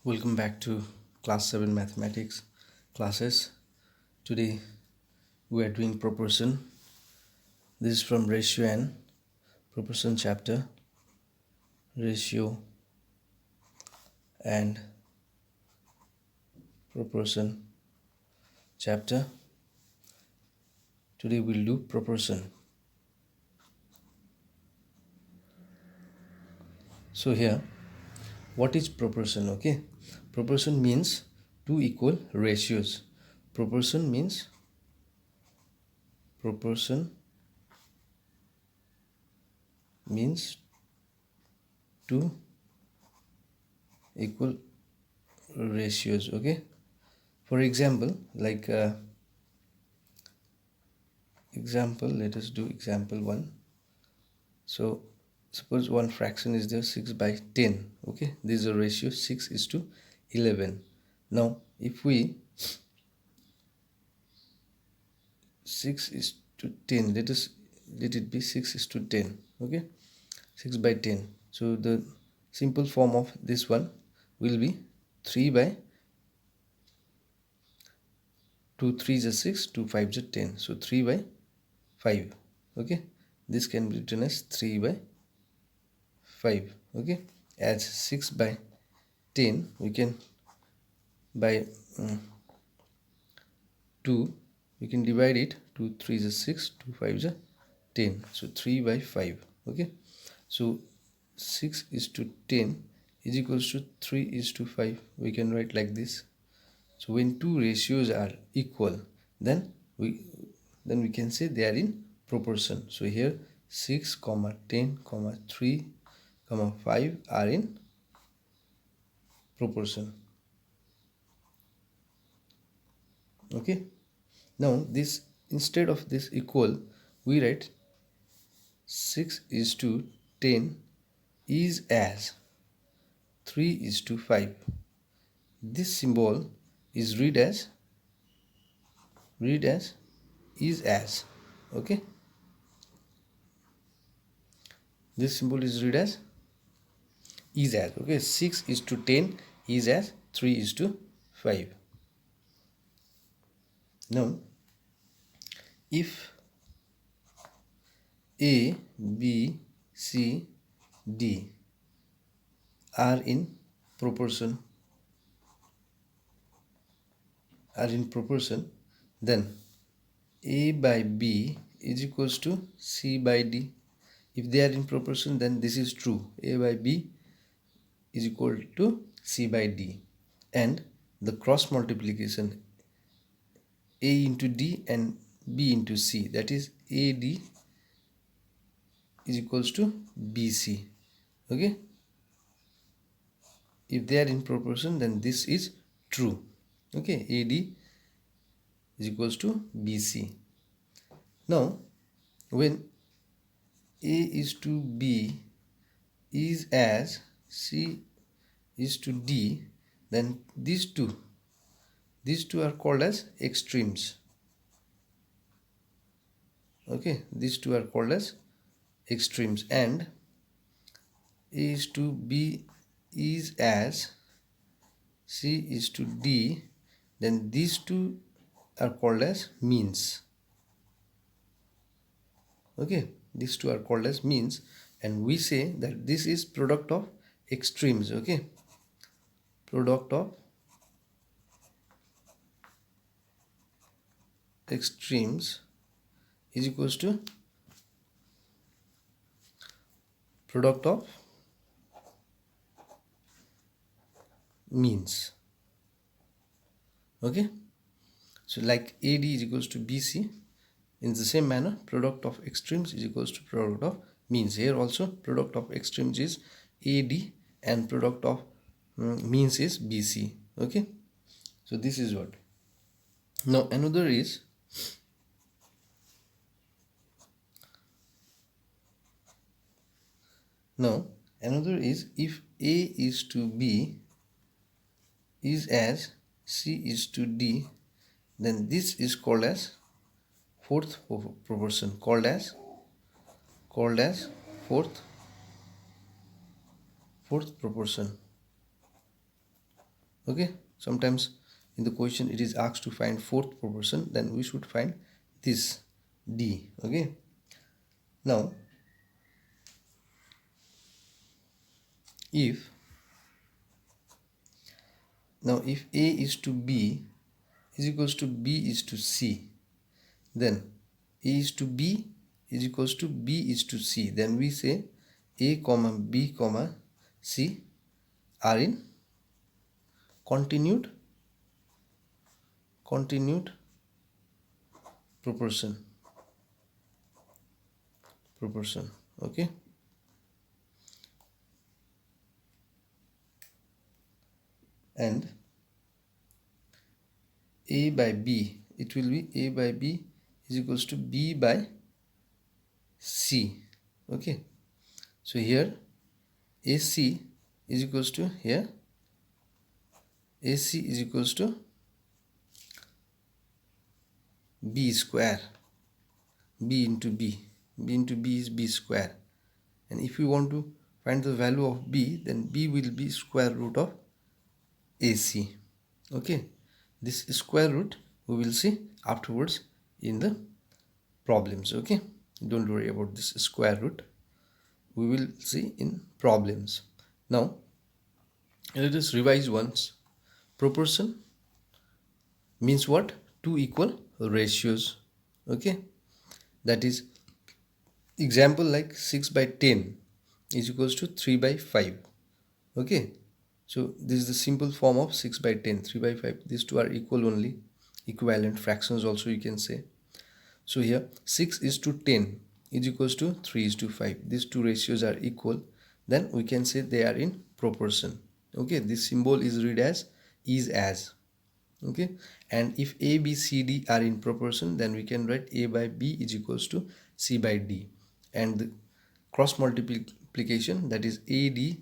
Welcome back to class 7 mathematics classes. Today we are doing proportion. This is from ratio and proportion chapter. Ratio and proportion chapter. Today we'll do proportion. So here, what is proportion? Okay, proportion means two equal ratios. Proportion means two equal ratios. Okay, for example, like example, let us do example 1. So suppose one fraction is there 6 by 10. Okay, this is a ratio 6 is to 11. Now if we 6 is to 10, let it be 6 is to 10. Okay, 6 by 10. So the simple form of this one will be 3 by 2 3 is 6, 2 5 is 10. So 3 by 5. Okay, this can be written as 3 by 5. Okay, as 6 by 10 we can by 2 we can divide it. 2 3 is 6, 2 5 is 10. So 3 by 5. Okay, so 6 is to 10 is equals to 3 is to 5. We can write like this. So when two ratios are equal, then we can say they are in proportion. So here 6 comma 10 comma 3 comma 5 are in proportion. Okay, now this, instead of this equal, we write 6 is to 10 is as 3 is to 5. This symbol is read as is as. Okay, this symbol is read as is as. Okay, 6 is to 10 is as 3 is to 5. Now if A, B, C, D are in proportion, then A by B is equals to C by D. If they are in proportion, then this is true. A by B is equal to C by D, and the cross multiplication A into D and B into C, that is AD is equals to BC. Okay, if they are in proportion, then this is true. Okay, AD is equals to BC. Now when A is to B is as C is to D, then these two are called as extremes. Okay, these two are called as extremes. And A is to B is as C is to D, then these two are called as means. Okay, these two are called as means, and we say that this is product of extremes. Okay, product of extremes is equals to product of means. Okay, so like AD is equals to BC, in the same manner product of extremes is equals to product of means. Here also product of extremes is AD and product of means is BC. Okay, so this is what. Now another is if A is to B is as C is to D, then this is called as fourth proportion, called as fourth proportion. Okay, sometimes in the question it is asked to find fourth proportion, then we should find this D. Okay, now if if A is to B is equals to B is to C, then A is to B is equals to B is to C, then we say A comma B comma C are in continued proportion. Okay, and A by B, it will be A by B is equals to B by C. Okay, so here AC is equals to, here AC is equals to B square, B into B is B square, and if we want to find the value of B, then B will be square root of AC. Okay, this square root we will see afterwards in the problems. Okay, don't worry about this square root, we will see in problems. Now let us revise once. Proportion means what? Two equal ratios. Okay, that is, example like 6 by 10 is equals to 3 by 5. Okay, so this is the simple form of 6 by 10, 3 by 5. These two are equal only, equivalent fractions also you can say. So here 6 is to 10 is equals to 3 is to 5. These two ratios are equal, then we can say they are in proportion. Okay, this symbol is read as is as. Okay, and if A, B, C, D are in proportion, then we can write A by B is equals to C by D, and the cross multiplication, that is AD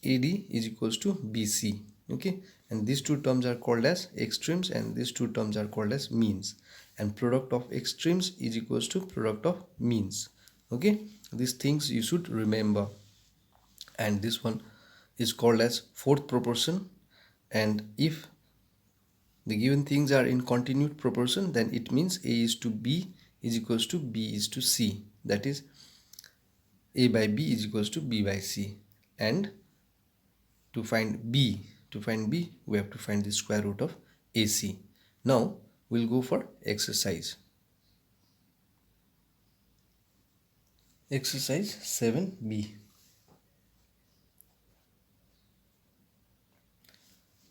is equals to BC. Okay, and these two terms are called as extremes and these two terms are called as means, and product of extremes is equals to product of means. Okay, these things you should remember, and this one is called as fourth proportion. And if the given things are in continued proportion, then it means A is to B is equals to B is to C, that is A by B is equals to B by C. And to find B, we have to find the square root of AC. Now we'll go for exercise. Exercise 7B.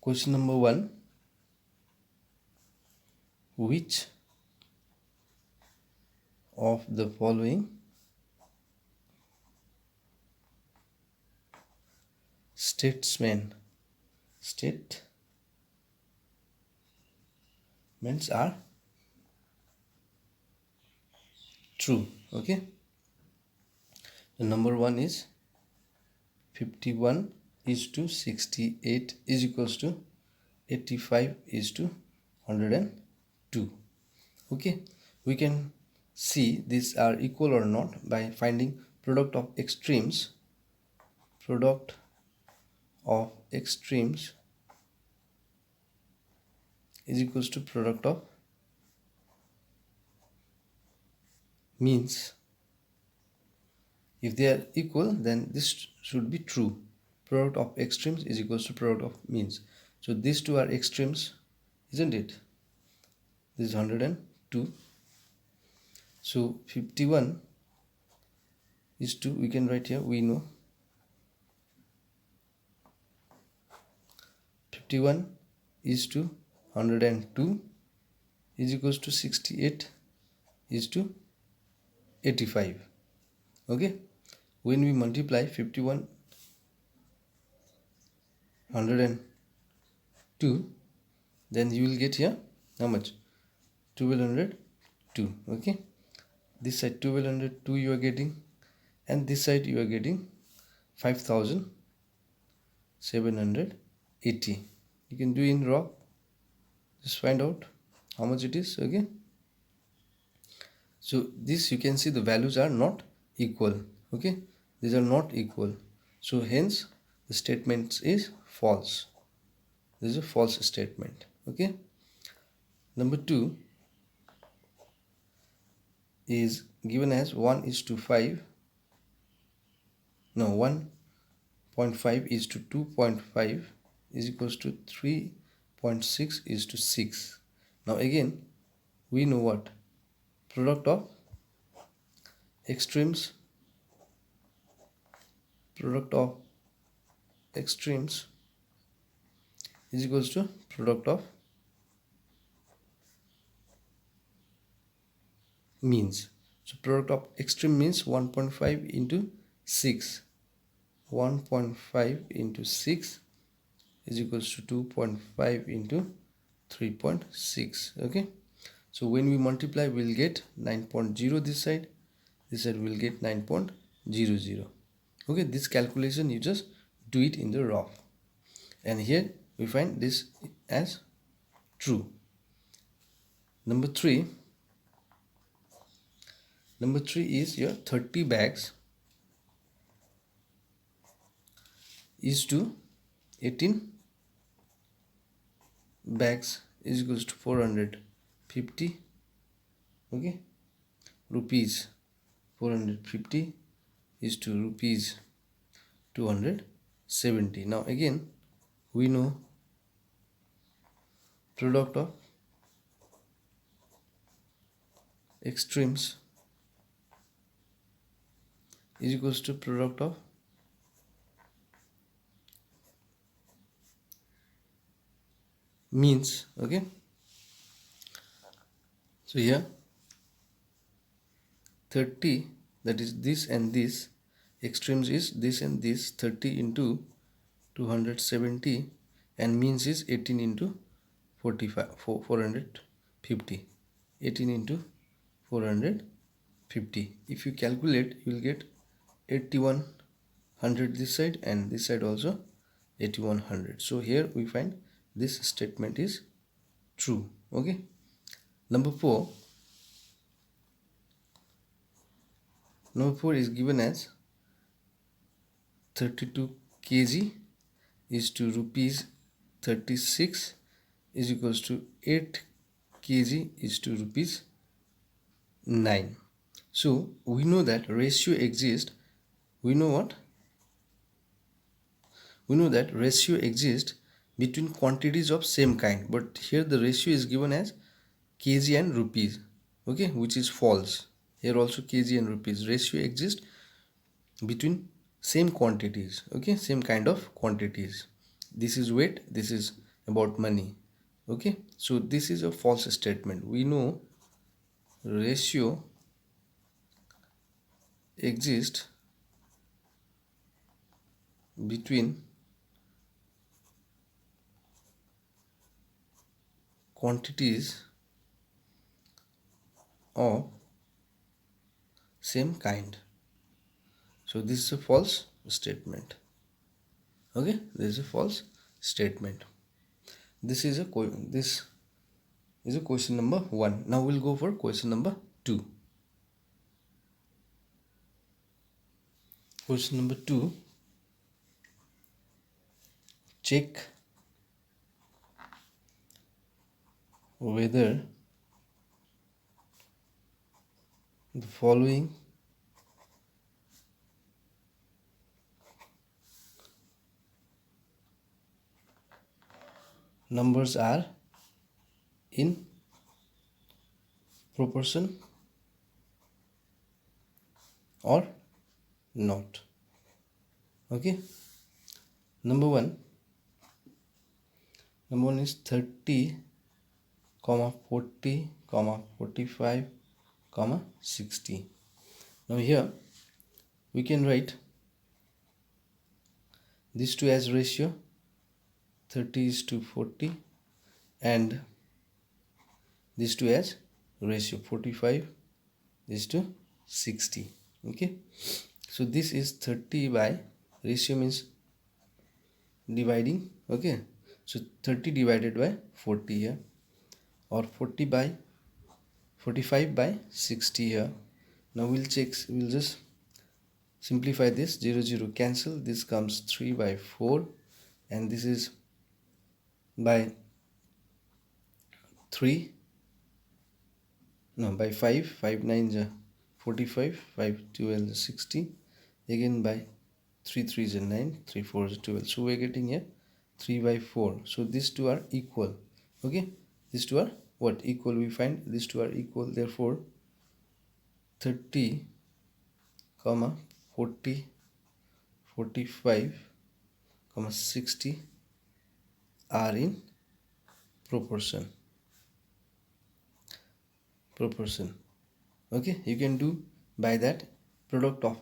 Question number 1. Which of the following statements are true? Okay, the number 1 is 51 is to 68 is equals to 85 is to 102. Okay, we can see these are equal or not by finding product of extremes. Product of extremes is equals to product of means. If they are equal, then this should be true. Product of extremes is equals to product of means. So these two are extremes, isn't it? This is 102. So 51 is to, we can write here, we know 51 is to 102 is equals to 68 is to 85. Okay, when we multiply 51 102, then you will get here how much? 1202. Okay, this side 1202 you are getting, and this side you are getting 5780. You can do in raw, just find out how much it is. Okay, so this you can see the values are not equal. Okay, these are not equal, so hence the statement is false. This is a false statement. Okay. Number 2 is given as 1 is to 5. No, 1.5 is to 2.5 is equals to 3.6 is to 6. Now again, we know what? Product of extremes. Product of extremes is equals to product of means. So product of extreme means 1.5 into 6. 1.5 into 6 is equals to 2.5 into 3.6. Okay. So when we multiply, we'll get 9.0 this side we'll get 9.00. Okay, this calculation you just do it in the rough, and here we find this as true. Number 3 is your 30 bags is to 18 bags is equals to 450. Okay, rupees 450 is to rupees 270. Now again, we know product of extremes is equals to product of means. Okay, so here 30, that is this and this, extremes is this and this, 30 into 270, and means is 18 into 450. 18 into 450. If you calculate, you will get 8100 this side, and this side also 8100. So here we find this statement is true. Okay. Number 4 is given as 32 kg is to rupees 36 is equals to 8 kg is to rupees 9. So we know that ratio exists. We know what? We know that ratio exists between quantities of same kind, but here the ratio is given as kg and rupees. Okay, which is false. Here also kg and rupees. Ratio exists between same quantities. Okay, same kind of quantities. This is weight, this is about money. Okay, so this is a false statement. We know ratio exists between quantities of same kind. So this is a false statement. Okay, this is a false statement. This is a question number 1. Now we'll go for question number 2. Question number 2. Check whether the following numbers are in proportion or not. Okay, number one is 30, 40, 45, 60. Now here we can write these two as ratio, 30 is to 40, and these two as ratio, 45 is to 60. Okay, so this is 30 by ratio means dividing. Okay, so 30 divided by 40 here, or 45 by 60 here. Now we'll just simplify this. 0 0 cancel, this comes 3 by 4, and this is by 3, no, by 5, 5 9 is 45, 5 12 is 60, again by 3 3 is 9, 3 4 is 12. So we're getting here 3 by 4. So these two are equal. Okay, these two are what? Equal. We find these two are equal. Therefore 30 comma 40 45 comma 60 are in proportion. Okay, you can do by that product of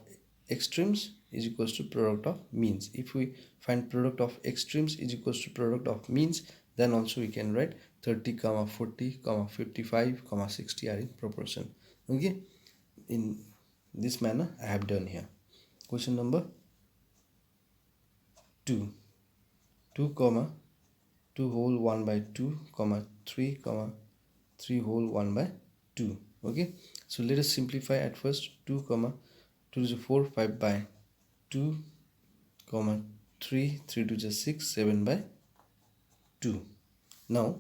extremes is equals to product of means. If we find product of extremes is equals to product of means, then also we can write 30 comma 40 comma 55 comma 60 are in proportion. Okay, in this manner I have done here. Question number 2, 2 comma 2 whole 1 by 2 comma 3 comma 3 whole 1 by 2. Okay, so let us simplify at first. 2 comma 2 is 4, 5 by 2 comma 3 3 to 6, 7 by 2. Now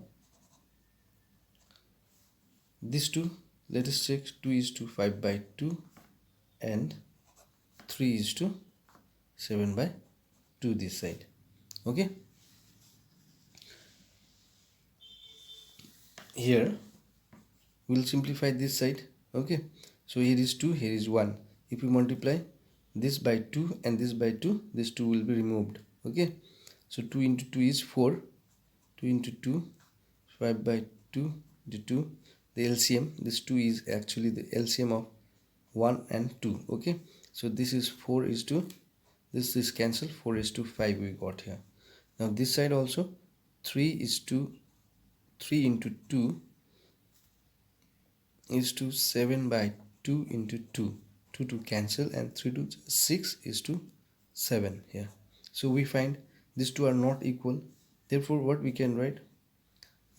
these two, let us check. 2 is to 5 by 2 and 3 is to 7 by 2 this side. Okay, here we'll simplify this side. Okay, so here is 2, here is 1. If we multiply this by 2 and this by 2, this 2 will be removed. Okay, so 2 into 2 is 4, 2 into 2, 5 by 2 into 2. The LCM, this 2 is actually the LCM of 1 and 2. Okay, so this is 4 is to, this is cancelled, 4 is to 5 we got here. Now this side also 3 is to 3 into 2 is to 7 by 2 into 2, 2 to cancel, and 3 to 6 is to 7 here. So we find these two are not equal. Therefore what we can write?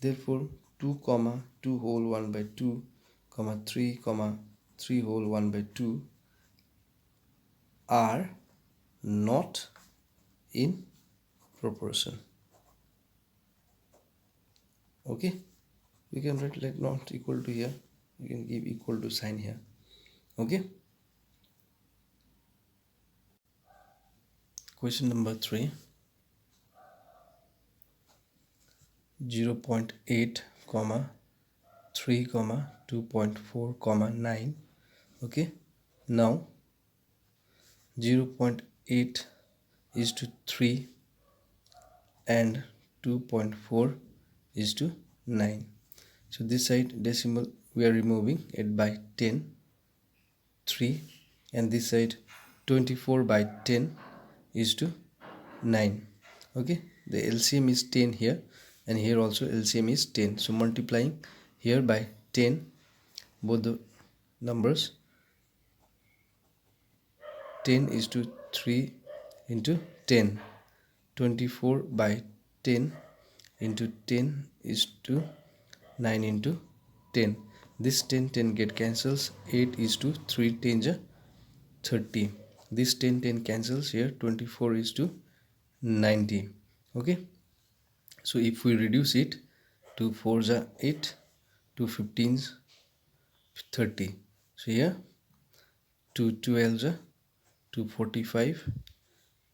Therefore 2 comma 2 whole 1 by 2 comma 3 whole 1 by 2 are not in proportion. Okay, we can write like not equal to here, you can give equal to sign here. Okay, question number 3, 0.8 comma 3 comma 2.4 comma 9. Okay, now 0.8 is to 3 and 2.4 is to 9. So this side decimal we are removing it by 10, 3, and this side 24 by 10 is to 9. Okay, the LCM is 10 here, and here also LCM is 10. So multiplying here by 10 both the numbers, 10 is to 3 into 10, 24 by 10 into 10 is to 9 into 10. This 10 get cancels, 8 is to 3 10 is 30. This 10 cancels here, 24 is to 90. Okay, so if we reduce it, 2 4 is 8, 2 15 is 30. So here 2 12 is 2 45,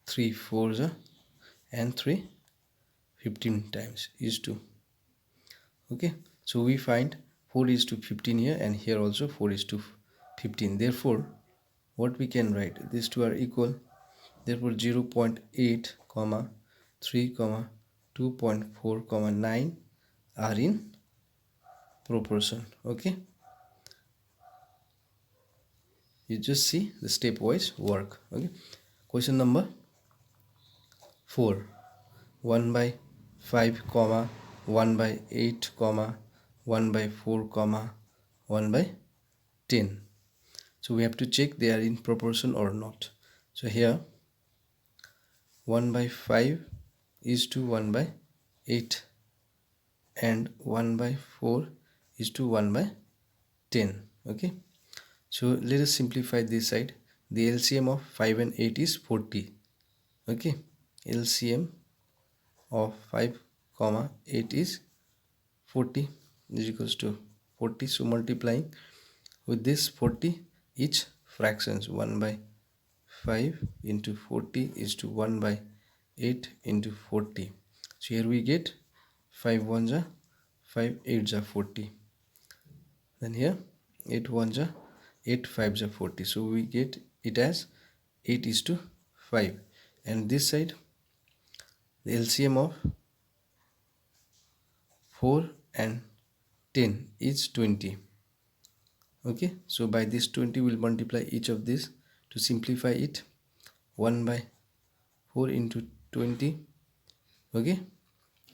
3 4 is and 3 15 times is 2. Okay, so we find 4 is to 15 here, and here also 4 is to 15. Therefore what we can write? These two are equal. Therefore 0.8 comma 3 comma 2.4 comma 9 are in proportion. Okay, you just see the stepwise work. Okay, question number 4, 1 by 5 comma 1 by 8 comma 1 by 4 comma 1 by 10. So we have to check they are in proportion or not. So here 1 by 5 is to 1 by 8 and 1 by 4 is to 1 by 10. Okay, so let us simplify this side. The LCM of 5 and 8 is 40. Okay, LCM of 5 comma 8 is 40 is equals to 40. So multiplying with this 40 each fractions, 1 by 5 into 40 is to 1 by 8 into 40. So here we get 5 ones are 5 8s are 40. Then here 8 ones are 8 5s are 40. So we get it as 8 is to 5. And this side the LCM of 4 and 10 is 20. Okay, so by this 20 we'll multiply each of this to simplify it. 1 by 4 into 20, okay,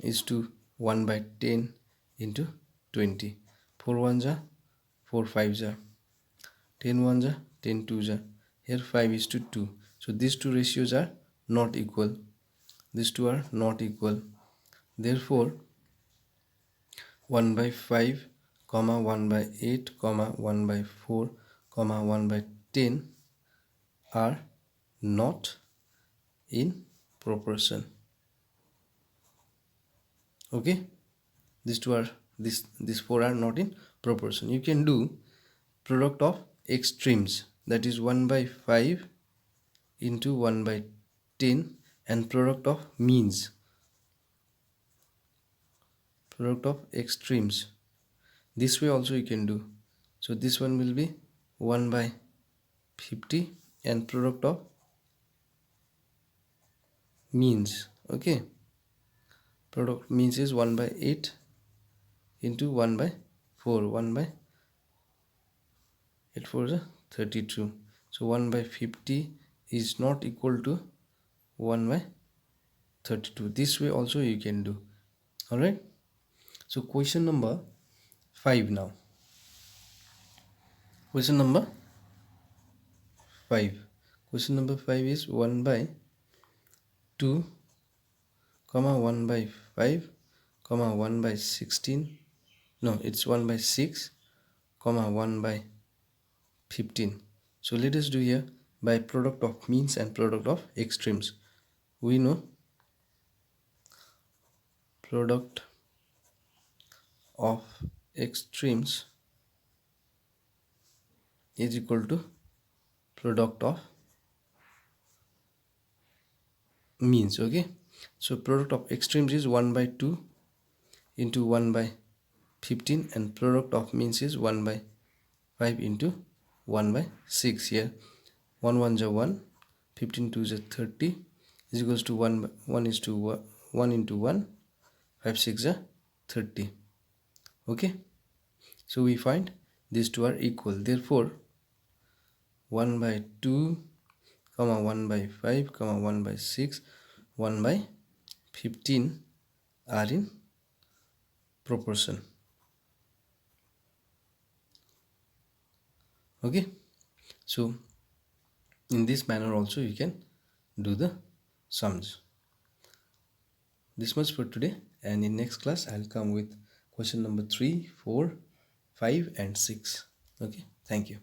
is to 1 by 10 into 20. 4 ones are 4 5s are 10 ones are 10 twos are. Here 5 is to 2. So these two ratios are not equal. These two are not equal. Therefore 1 by 5 comma 1 by 8 comma 1 by 4 comma 1 by 10 are not in proportion. Okay, these two are these four are not in proportion. You can do product of extremes, that is 1 by 5 into 1 by 10, and product of means, product of extremes. This way also you can do. So this one will be 1 by 50 and product of means. Okay, product means is 1 by 8 into 1 by 4. 1 by 8 4 is 32. So 1 by 50 is not equal to 1 by 32. This way also you can do. Alright, so question number 5 now. Question number 5. Question number 5 is 1 by 2 comma 1 by 5 comma 1 by 16. No, it's 1 by 6 comma 1 by 15. So let us do here by product of means and product of extremes. We know product of extremes is equal to product of means. Okay, so product of extremes is 1 by 2 into 1 by 15, and product of means is 1 by 5 into 1 by 6. Here 1 1 is 1, 15 2 is 30 is equals to 1 is to 1 into 1, 5 6 is 30. Okay, so we find these two are equal. Therefore 1 by 2 comma 1 by 5 comma 1 by 6 1 by 15 are in proportion. Okay, so in this manner also you can do the sums. This much for today, and in next class I'll come with question number 3 4 5 and 6. Okay, thank you.